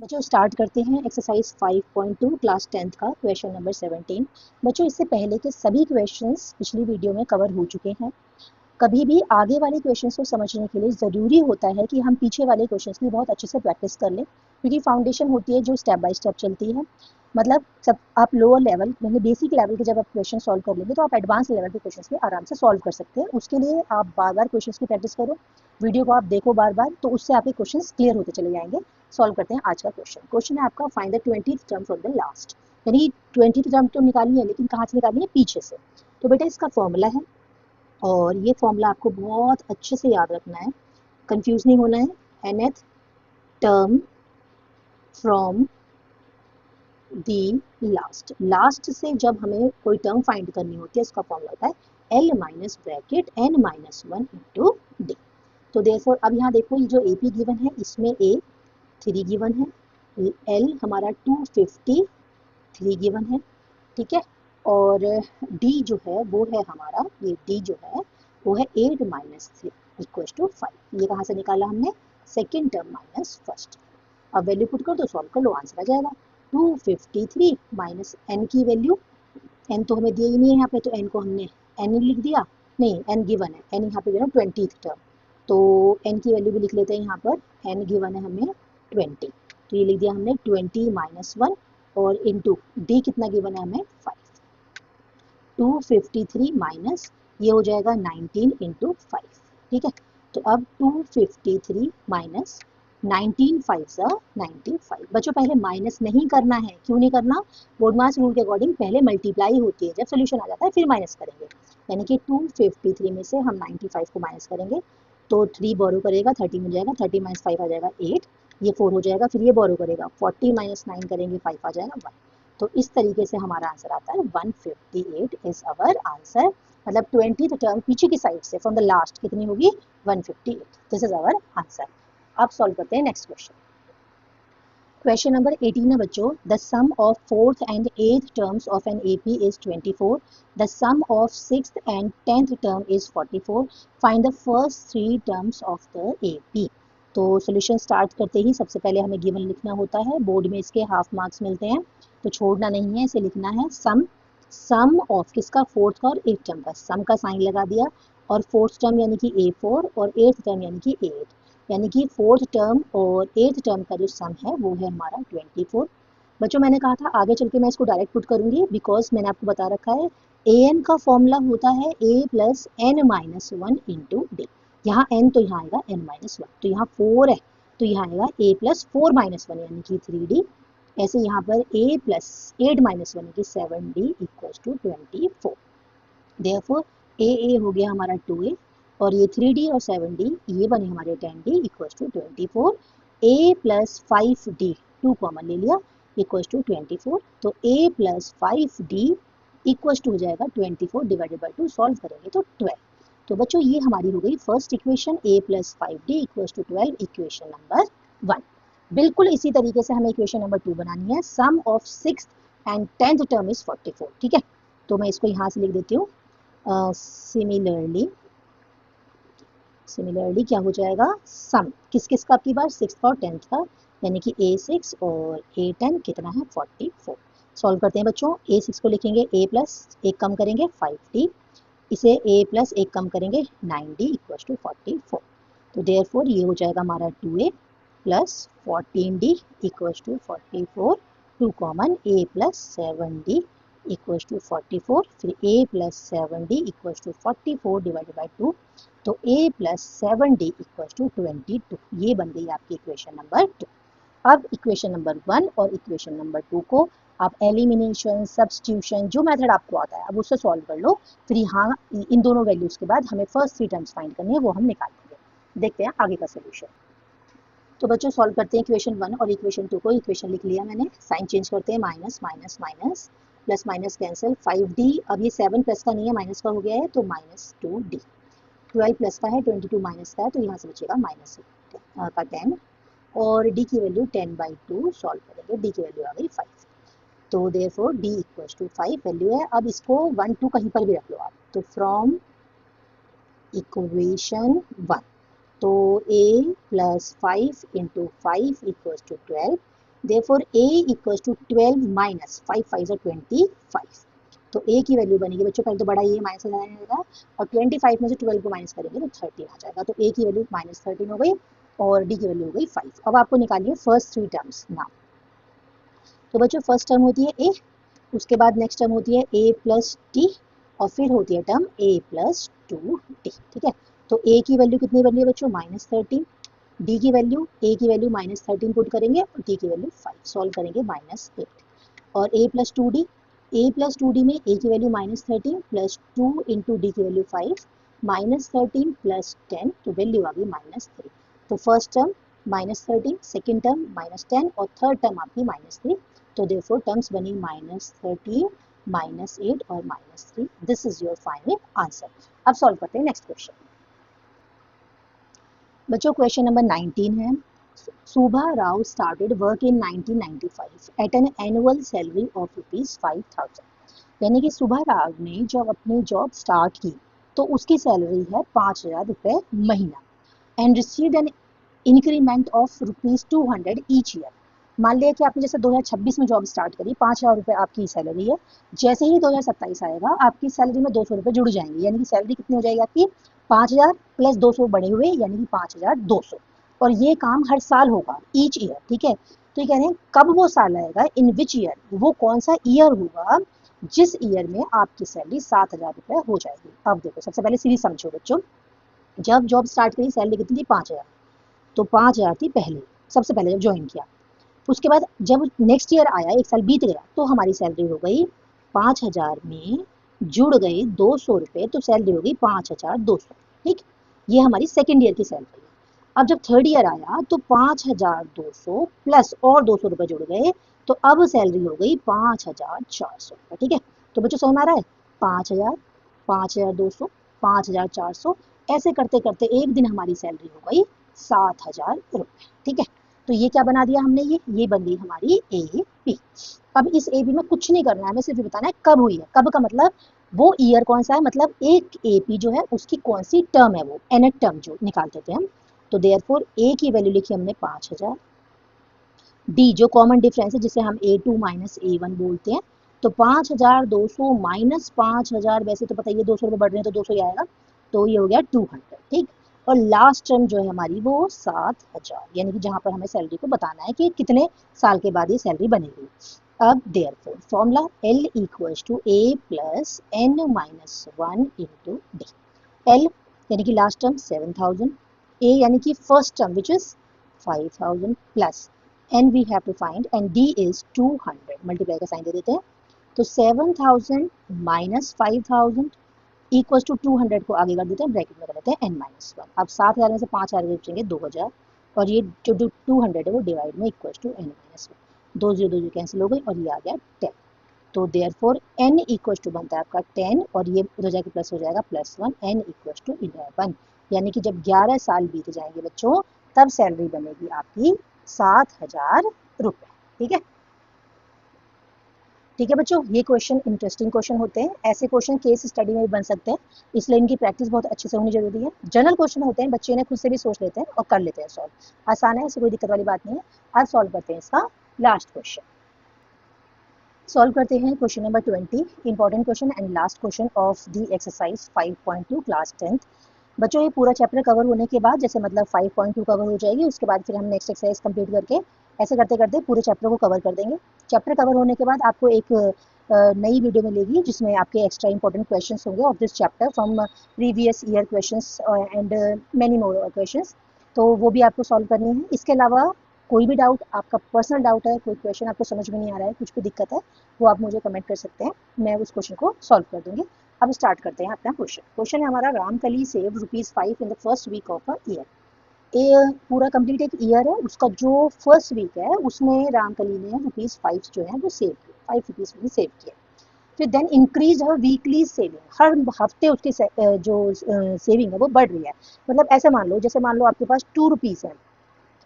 बच्चों स्टार्ट करते हैं एक्सरसाइज 5.2 क्लास 10th का क्वेश्चन नंबर 17। बच्चों इससे पहले के सभी क्वेश्चंस पिछली वीडियो में कवर हो चुके हैं। कभी भी आगे वाले क्वेश्चंस को समझने के लिए ज़रूरी होता है कि हम पीछे वाले क्वेश्चंस की बहुत अच्छे से प्रैक्टिस कर लें, क्योंकि फाउंडेशन होती है जो स्टेप बाय स्टेप चलती है। मतलब सब आप लोअर लेवल मतलब बेसिक लेवल के जब आप क्वेश्चन सॉल्व कर लेंगे तो आप एडवांस लेवल के क्वेश्चंस भी आराम से सॉल्व कर सकते हैं। उसके लिए आप बार बार क्वेश्चंस की प्रैक्टिस करो, वीडियो को आप देखो बार बार, तो उससे आपके क्वेश्चंस क्लियर होते चले जाएंगे। सॉल्व करते हैं आज का क्वेश्चन। क्वेश्चन है आपका find the 20th term from the last, यानी 20th टर्म तो निकालनी है, लेकिन कहाँ से निकालनी है? पीछे से। तो बेटा इसका फॉर्मूला है, और ये फॉर्मूला आपको बहुत अच्छे से याद रखना है, कंफ्यूज नहीं होना है। nth term from the last से जब हमें कोई टर्म फाइंड करनी होती है, इसका फॉर्मूला होता है l minus bracket n minus one into D. तो देयरफॉर अब यहाँ देखो, ये जो ए पी गिवन है इसमें a 3 गिवन है, l हमारा 253 गिवन है, ठीक है। और d जो है वो है हमारा, ये d जो है वो है 8 माइनस 3 इक्वल टू 5। ये कहाँ से निकाला हमने? Second term minus first. अब वैल्यू पुट कर दो, सॉल्व कर लो, आंसर आ जाएगा 253 माइनस एन की वैल्यू। एन तो हमें दिया ही नहीं है यहाँ पे, तो एन को हमने एन लिख दिया, नहीं एन गिवन है, एन यहाँ पे गिवन 20th टर्म, तो एन की वैल्यू भी लिख लेते हैं यहाँ पर। एन गिवन है हमें 20, तो ये लिख दिया हमने 20 माइनस वन, और इंटू डी कितना गिवन है हमें? 5। 253 माइनस ये हो जाएगा 19 इंटू 5, ठीक है। तो अब 253 माइनस 19 5 सा 95। बच्चों पहले माइनस नहीं करना है, क्यों नहीं करना? बोर्ड मास रूल के अकॉर्डिंग पहले मल्टीप्लाई होती है, जब सोल्यूशन आ जाता है फिर माइनस करेंगे। यानी कि 253 में से हम 95 को माइनस करेंगे, तो 3 बोरो करेगा 30 मिल जाएगा, 30 माइनस 5 आ जाएगा 8, ये 4 हो जाएगा, फिर ये बोरो करेगा 40 माइनस 9 करेंगे 5 आ जाएगा 1। तो इस तरीके से हमारा आंसर आता है 158 इज अवर आंसर। मतलब 20th टर्म पीछे की साइड से फ्रॉम द लास्ट कितनी होगी? 158। This is our answer. अब सॉल्व करते हैं नेक्स्ट क्वेश्चन। क्वेश्चन नंबर 18 है बच्चों, the sum of fourth and eighth terms of an AP is 24, the sum of sixth and 10th term is 44, find the first three terms of the AP. तो solution start करते ही सबसे पहले हमें given लिखना होता है, बोर्ड में इसके हाफ मार्क्स मिलते हैं, तो छोड़ना नहीं है, इसे लिखना है सम ऑफ किसका? फोर्थ का और एथ टर्म का, सम का साइन लगा दिया, और फोर्थ टर्म यानी कि A4 और एथ टर्म यानी कि A8, यानी कि फोर्थ टर्म और एथ टर्म का जो सम है वो है हमारा 24। बच्चों मैंने कहा था आगे चल के मैं इसको डायरेक्ट पुट करूंगी, बिकॉज मैंने आपको बता रखा है an का फॉर्मूला होता है a plus n minus one into d. यहाँ n तो यहाँ आएगा n माइनस वन, तो यहाँ 4 है तो यहाँ आएगा a प्लस 4 माइनस वन यानी कि 3d। ऐसे यहाँ पर a प्लस 8 माइनस वन यानी कि 7d इक्वल टू 24। देयरफॉर ए हो गया हमारा 2a, और ये 3d और 7d ये बने हमारे 10d equal to 24। a plus 5d 2 common ले लिया इक्वल टू 24, तो a plus 5d equal to हो जाएगा 24 डिवाइडेड बाई 2, सॉल्व करेंगे तो 12। तो बच्चों ये हमारी हो गई first equation, a plus 5d equal to 12, equation number 1। बिल्कुल इसी तरीके से हमें इक्वेशन नंबर 2 बनानी है, sum of sixth and 10th term is 44, ठीक है। तो मैं इसको यहाँ से लिख देती हूँ, सिमिलरली क्या हो जाएगा? सम किस किस का? आपकी बार सिक्स का और 10th का, यानी कि A6 और A10 कितना है? 44। सॉल्व करते हैं बच्चों, A6 को लिखेंगे a प्लस एक कम करेंगे 5d, इसे a प्लस एक कम करेंगे 9d इक्वल टू 44। तो देयरफॉर ये हो जाएगा हमारा 2a plus 14d equal to 44, 2 common a plus 7d equal to 44, फिर a plus 7d equal to 44 divided by 2, तो a plus 7d equal to 22। ये बन गई आपकी इक्वेशन नंबर 2। अब इक्वेशन नंबर 1 और इक्वेशन नंबर 2 को आप एलिमिनेशन, सब्स्टिट्यूशन, जो मेथड आपको आता है अब उससे सॉल्व कर लो। फिर यहाँ इन दोनों वैल्यूज के बाद हमें फर्स्ट थ्री टर्म्स फाइंड करनी है, वो हम निकाल देंगे। देखते हैं आगे का सोल्यूशन। तो बच्चों सॉल्व करते हैं इक्वेशन 1 और इक्वेशन 2 को। इक्वेशन लिख लिया मैंने, साइन चेंज करते हैं, minus minus minus, plus minus cancel, 5d, अब ये 7 प्लस का नहीं है माइनस का हो गया है, तो माइनस 2d, 12 प्लस का है 22 माइनस का है, तो यहाँ से बचेगा माइनस का 10, और d की वैल्यू 10/2, सॉल्व करेंगे, d की वैल्यू आ गई 5। तो therefore d equal to 5 value है। अब इसको 1 2 कहीं पर भी रख लो आप, तो फ्रॉम इक्वेशन 1, तो a plus 5 into 5 equal to 12, therefore a equals to 12 minus 5 5 25। तो a की वैल्यू बनेगी बच्चों, पहले तो बड़ा ये माइनस जाएगा और 25 में से 12 को माइनस करेंगे तो 13 आ जाएगा। तो a की वैल्यू -13 हो गई और d की वैल्यू हो गई 5। अब आपको निकालिए फर्स्ट थ्री टर्म्स नाउ। तो बच्चों फर्स्ट टर्म होती है a, उसके बाद नेक्स्ट टर्म होती है a प्लस टी और फिर होती है टर्म a प्लस 2t। ठीक है, तो a की वैल्यू कितनी बन रही है बच्चों -13, d की वैल्यू a की वैल्यू -13 पुट करेंगे और d की वैल्यू 5 सॉल्व करेंगे -8 और a plus 2d, a plus 2d में a की वैल्यू -13 प्लस 2 इंटू डी की वैल्यू 5 -13 प्लस 10 तो वैल्यू आ गई -3। तो फर्स्ट टर्म -13, सेकेंड टर्म -10 और थर्ड टर्म आपकी -3। तो therefore टर्म्स बनी -13 -8 और -3। This is your final answer. अब सॉल्व करते हैं नेक्स्ट क्वेश्चन। बच्चों क्वेश्चन नंबर 19 है, Subha Rao started work in 1995 at an annual salary of ₹5,000। यानी कि सुभा राव ने जब अपनी जॉब स्टार्ट की तो उसकी सैलरी है 5,000 रुपये महीना and received an increment of ₹200 each year. मान लिया कि आपने जैसे 2026 में जॉब स्टार्ट करी, 5,000 रुपये आपकी सैलरी है, जैसे ही 2027 आएगा आपकी सैलरी में 200 रुपये जुड़ जाएंगे, यानी कि सैलरी कितनी हो जाएगी आपकी 5,000 प्लस 200 बढ़े हुए यानी कि 5,200। और ये काम हर साल होगा ईच ईयर। ठीक है, तो ये कह रहे हैं कब वो साल आएगा, इन विच ईयर, वो कौन सा ईयर होगा जिस ईयर में आपकी सैलरी 7,000 रुपये हो जाएगी। अब देखो सबसे पहले सीरीज समझो बच्चों, जब जॉब स्टार्ट करी सैलरी कितनी थी 5,000, तो 5,000 थी पहले, सबसे पहले जब ज्वाइन किया। उसके बाद जब नेक्स्ट ईयर आया, एक साल बीत गया, तो हमारी सैलरी हो गई 5,000 में जुड़ गए 200 रुपये, तो सैलरी हो गई 5,200। ठीक, ये हमारी सेकेंड ईयर की सैलरी है। अब जब थर्ड ईयर आया तो 5,200 प्लस और 200 रुपये जुड़ गए, तो अब सैलरी हो गई 5,400 रुपये। ठीक है, तो बच्चों समझ में आ रहा है, 5,000, 5,200, 5,400, ऐसे करते करते एक दिन हमारी सैलरी हो गई 7,000 रुपये। ठीक है, तो ये क्या बना दिया हमने, ये बन गई हमारी ए पी। अब इस ए पी में कुछ नहीं करना है, हमें सिर्फ बताना है कब हुई है। कब का मतलब वो ईयर कौन सा है, मतलब एक ए पी जो है उसकी कौन सी टर्म है, वो एनेट टर्म जो निकालते थे हम। तो देयरफॉर ए की वैल्यू लिखी हमने 5,000, डी जो कॉमन डिफरेंस है जिसे हम A2 माइनस A1 बोलते हैं, तो 5,200 माइनस 5,000, वैसे तो पता है ये 200 रुपये बढ़ रहे हैं तो 200 ही आएगा, तो ये हो गया 200। ठीक, और लास्ट टर्म जो है हमारी वो 7,000, यानी कि जहाँ पर हमें सैलरी को बताना है कि कितने साल के बाद ये सैलरी बनेगी। अब therefore formula L equals to A plus N minus 1 into D. L यानी कि लास्ट टर्म 7,000, A यानी कि first term which is 5,000 plus n we have to find and d is 200, multiply का साइन दे देते हैं। तो 7,000 माइनस 5,000 इक्वल्स टू 200 को आगे कर देते हैं, ब्रैकेट में कर देते हैं n-1। अब 7,000 में से 5,000 बचेंगे 2,000 और ये जो 200 है वो डिवाइड में इक्वल्स टू n-1, 2 0 2 कैंसिल हो गई और ये आ गया 10। तो देयरफॉर n इक्वल्स टू बनता है आपका 10 और ये हो जाएगा प्लस हो जाएगा +1, n इक्वल्स टू 11, यानी कि जब 11 साल बीत जाएंगे बच्चों तब सैलरी बनेगी आपकी 7,000 रुपये। ठीक है, ठीक है बच्चों, ये क्वेश्चन इंटरेस्टिंग क्वेश्चन होते हैं, ऐसे क्वेश्चन केस स्टडी में भी बन सकते हैं, इसलिए इनकी प्रैक्टिस बहुत अच्छे से होनी जरूरी है। जनरल क्वेश्चन होते हैं, बच्चे इन्हें खुद से भी सोच लेते हैं और कर लेते हैं सॉल्व, आसान है, ऐसी कोई दिक्कत वाली बात नहीं है। आज सॉल्व करते हैं इसका लास्ट क्वेश्चन। सॉल्व करते हैं question number 20, important question and last question of the exercise 5.2 class 10th। बच्चों ये पूरा चैप्टर कवर होने के बाद, जैसे मतलब 5.2 कवर हो जाएगी, उसके बाद फिर हम नेक्स्ट एक्सरसाइज कंप्लीट करके ऐसे करते करते पूरे चैप्टर को कवर कर देंगे। चैप्टर कवर होने के बाद आपको एक नई वीडियो मिलेगी जिसमें आपके एक्स्ट्रा इंपॉर्टेंट क्वेश्चंस होंगे of this chapter from previous year questions and many more questions, तो वो भी आपको सॉल्व करनी है। इसके अलावा कोई भी डाउट, आपका पर्सनल डाउट है, कोई क्वेश्चन आपको समझ में नहीं आ रहा है, कुछ भी दिक्कत है, वो आप मुझे कमेंट कर सकते हैं, मैं उस क्वेश्चन को सॉल्व कर दूंगी। अब स्टार्ट करते हैं अपना क्वेश्चन। क्वेश्चन है हमारा, Ramkali save ₹5 in the first week of a year. ये पूरा कंप्लीट एक ईयर है, उसका जो फर्स्ट वीक है उसमें रामकली ने ₹5 जो है वो सेव किए, ₹5 सेव किए। फिर देन इंक्रीज हर वीकली सेविंग, हर हफ्ते उसकी जो सेविंग है वो बढ़ रही है। मतलब ऐसे मान लो, जैसे मान लो आपके पास ₹2 है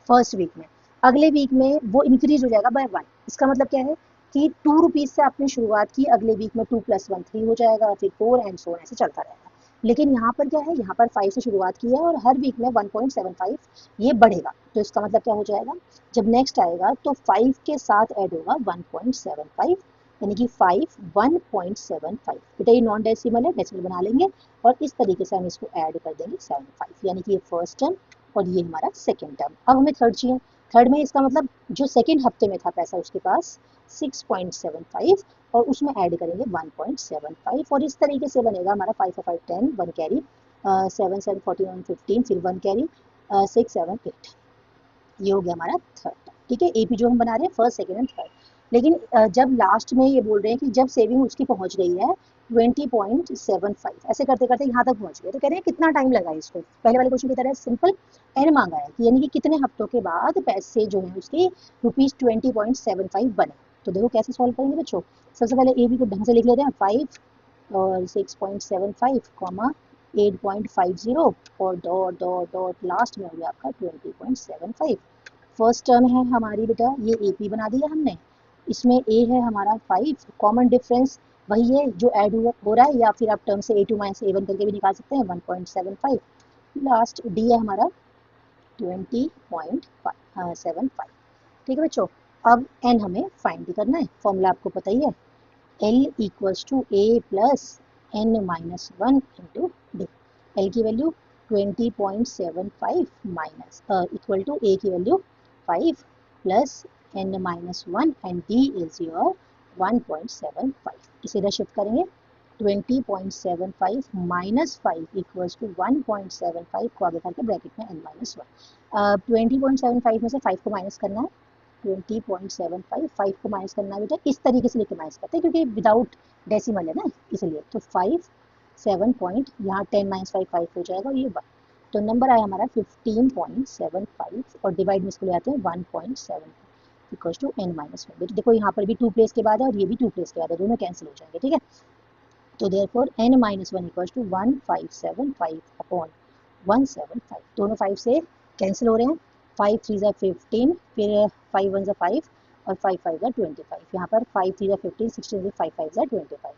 फर्स्ट वीक में, अगले वीक में वो इंक्रीज हो जाएगा बाय 1। इसका मतलब क्या है कि ₹2 से आपने शुरुआत की, अगले वीक में 2 + 1 3 हो जाएगा, फिर 4 एंड सो ऑन, ऐसे चलता रहेगा। लेकिन यहाँ पर क्या है, यहाँ पर 5 से शुरुआत की है और हर वीक में 1.75 ये बढ़ेगा। तो इसका मतलब क्या हो जाएगा, जब नेक्स्ट आएगा तो 5 के साथ ऐड होगा 1.75, यानी कि 5 1.75। बेटा ये नॉन डेसिमल है, डेसिमल बना लेंगे और इस तरीके से हम इसको ऐड कर देंगे 75, यानी कि ये फर्स्ट टर्म और ये हमारा सेकेंड टर्म। अब हमें थर्ड चाहिए। थर्ड में इसका मतलब जो सेकेंड हफ्ते में था पैसा उसके पास 6.75 और उसमें ऐड करेंगे 1.75 और इस तरीके से बनेगा हमारा 5 और 5 10, 1 कैरी, 7 7 14 15, फिर 1 कैरी, 6 7 8। ये हो गया हमारा थर्ड। ठीक है, एपी जो हम बना रहे हैं फर्स्ट सेकेंड एंड थर्ड। लेकिन जब लास्ट में ये बोल रहे हैं कि जब सेविंग उसकी पहुंच गई है 20.75, ऐसे करते करते यहाँ तक पहुंच गए, तो कह रहे हैं कितना टाइम लगा इसको। पहले वाले क्वेश्चन की तरह सिंपल एन मांगा है कि यानी कि कितने हफ्तों के बाद पैसे जो है उसके ₹20.75 बने। तो देखो कैसे सॉल्व करेंगे बच्चों। सबसे पहले ए बी को ढंग से लिख लेते हैं, 5 और 6.75 कॉमा 8.50 और डॉट डॉट डॉट लास्ट में हो गया आपका 20.75। फर्स्ट टर्म है हमारी बेटा, ये ए पी बना दिया हमने, इसमें ए है हमारा 5, कॉमन डिफरेंस वही है जो ऐड हो रहा है, या फिर आप टर्म से A2 माइनस A1 करके भी निकाल सकते हैं 1.75। लास्ट डी है हमारा 20.75। ठीक है बच्चों। अब एन हमें फाइंड भी करना है, फॉर्मूला आपको पता ही है, L equals to A plus N minus 1 into D. L की value 20.75 minus equal to A की value 5 plus N minus 1 and D is your 1.75। इसे इधर शिफ्ट करेंगे, 20.75 माइनस 5 इक्वल्स टू 1.75 को आगे करके ब्रैकेट में N माइनस 1। 20.75 में से 5 को माइनस करना है, 20.75 5 को माइनस करना है बेटा, इस तरीके से लेके माइनस करते हैं क्योंकि विदाउट डेसिमल है ना इसलिए। तो 5 7 पॉइंट, यहाँ 10 माइनस 5 5 हो जाएगा, ये 1। तो नंबर आया हमारा 15.75 और डिवाइड में इसको ले आते हैं 1.75 इक्वल्स टू n माइनस 1। देखो यहाँ पर भी 2 प्लेस के बाद है और ये भी 2 प्लेस के बाद है, दोनों कैंसिल हो जाएंगे। ठीक है, तो therefore n minus 1 equals to 1575 upon 175। दोनों 5 से कैंसिल हो रहे हैं, 5 3 ज़ा 15, फिर 5 1 ज़ा 5 और 5 5 ज़ा 25। यहाँ पर 5 3 ज़ा 15, 16 से 5 5 ज़ा 25,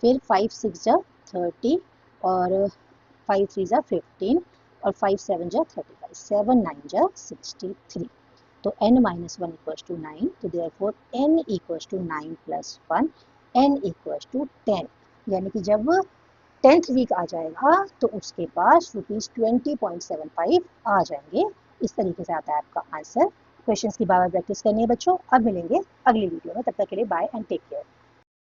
फिर 5 6 ज़ा 30 और 5 3 ज़ा 15 और 5 7 ज़ा 35, 7 9 ज़ा 63। तो n माइनस 1 इक्वल्स टू 9, तो therefore n equals to 9 plus 1, n equals to 10। यानी कि जब 10th वीक आ जाएगा तो उसके पास ₹20.75 आ जाएंगे। इस तरीके से आता है आपका आंसर। क्वेश्चंस की बार बार प्रैक्टिस करनी है बच्चों। अब मिलेंगे अगली वीडियो में, तब तक के लिए बाय एंड टेक केयर।